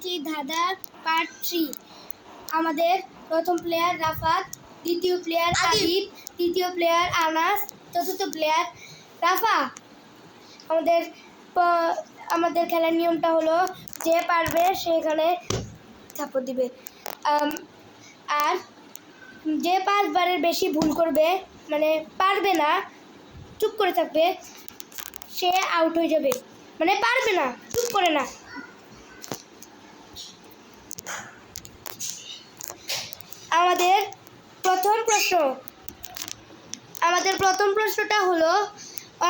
লাঠি ধাঁধা পার্ট 3। আমাদের প্রথম প্লেয়ার রাফাত, দ্বিতীয় প্লেয়ার আদিব, তৃতীয় প্লেয়ার আনাস, চতুর্থ প্লেয়ার রাফা। আমাদের খেলার নিয়মটা হলো যে পারবে সে এখানে থাপ্পড় দিবে, আর যে 5 বারের বেশি ভুল করবে মানে পারবে না, চুপ করে থাকবে, সে আউট হয়ে যাবে। মানে পারবে না, চুপ করে না। আমাদের প্রথম প্রশ্নটা হলো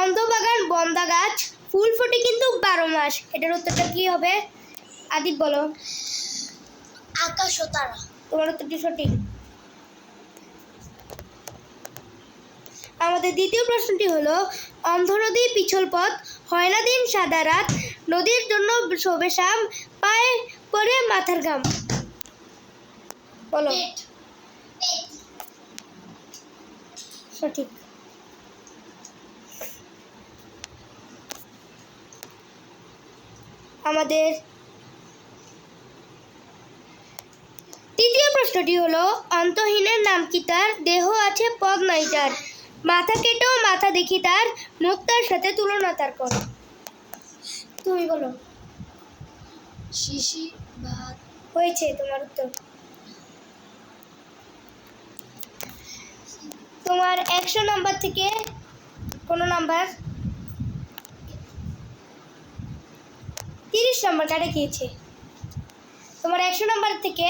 অন্ধবাগান বন্দা গাছ, ফুল ফোটে কিন্তু 12 মাস। এটার উত্তরটা কি হবে? আদিব বলো। আকাশ ও তারা। তোমার উত্তরটি সঠিক। আমাদের দ্বিতীয় প্রশ্নটি হলো অন্ধ নদী পিছল পথ, হয় না দিন সাদা রাত, নদীর জন্য শোভে শাম, পায়ে পরে মাথার ঘাম। বলো। সঠিক। আমাদের তৃতীয় প্রশ্নটি হলো অন্তহীনের নাম কি তার, দেহ আছে পদ নাই তার, মাথা কেটেও মাথা দেখি তার, মুখ তার সাথে তুলনা তার কর। তুমি বলো। শিশি ভাত। হয়েছে তোমার উত্তর। তোমার 100 নাম্বার থেকে কোনো নাম্বার 30 নাম্বার কাটে গিয়েছে। তোমার 100 নাম্বার থেকে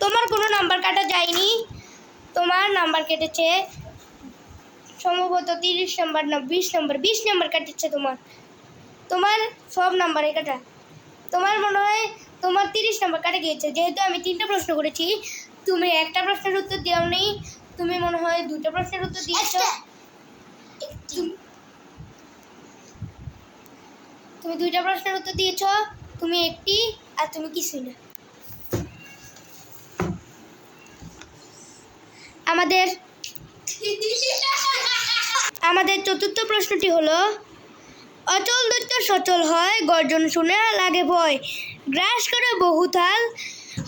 তোমার কোনো নাম্বার কাটা যায়নি, তোমার নাম্বার কেটেছে সম্ভবত 30 নাম্বার না 20 নাম্বার। 20 নাম্বার কাটেছে তোমার সব নাম্বারে কাটা। তোমার মনে হয় তোমার 30 নাম্বার কাটে গিয়েছে। যেহেতু আমি 3টা প্রশ্ন করেছি, তুমি একটা প্রশ্নের উত্তর দাওনি, তুমি মনে হয় 2টা প্রশ্নের উত্তর দিয়েছো। তুমি 2টা প্রশ্নের উত্তর দিয়েছো, তুমি একটি, আর তুমি কিছুই না। আমাদের চতুর্থ প্রশ্নটি হলো অচল দৈত্য সচল হয়, গর্জন শুনে লাগে ভয়, গ্রাস করে বহু থাল,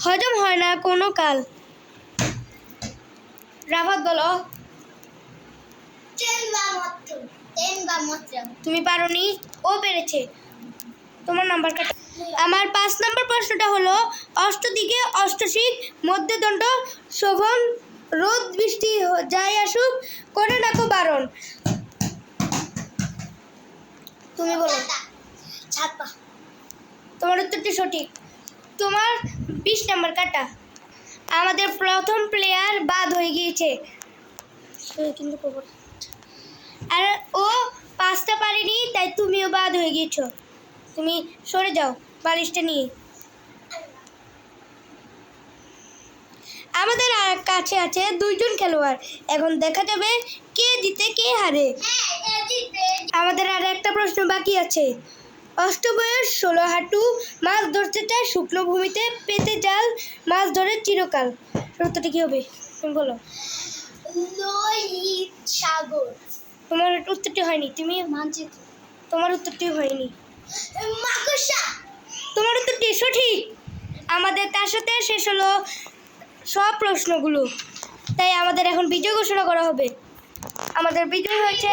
হজম হয় না কোনো কাল। রাফাত বলো। তুমি পারোনি, ও পেরেছে। তোমার নাম্বার কাটা। আমার 5 নাম্বার প্রশ্নটা হলো অষ্টদিকে অষ্টশিক, মধ্যদণ্ড শোভন, রোদ বৃষ্টি যাই আসুক করে রাখো বারণ। তুমি বলো। তোমার উত্তরটি সঠিক। তোমার 20 নাম্বার কাটা। আমাদের প্রথম প্লেয়ার বাদ হয়ে গিয়েছে, কিন্তু আর ও 5টা পারেনি, তাই তুমিও বাদ হয়ে গিয়েছো। তুমি সরে যাও বালিশটা নিয়ে। আমাদের আর কাছে আছে 2 জন খেলোয়াড়, এখন দেখা যাবে কে জিতে কে হারে। আমাদের আর একটা প্রশ্ন বাকি আছে। অষ্টবয়স 16 হাঁটু, মাছ ধরতে চায় শুকনো ভূমিতে, পেতে জাল, মাছ ধরে চিরকাল। উত্তরটা কি হবে? তুমি বলো। লোহিত সাগর। তোমার উত্তরটি হয়নি। তুমি মানচিত্র। তোমার উত্তরটি হয়নি। মাকড়সা। তোমার উত্তরটি সঠিক। আমাদের তার সাথে শেষ হলো সব প্রশ্নগুলো, তাই আমাদের এখন বিজয় ঘোষণা করা হবে। আমাদের বিজয় হয়েছে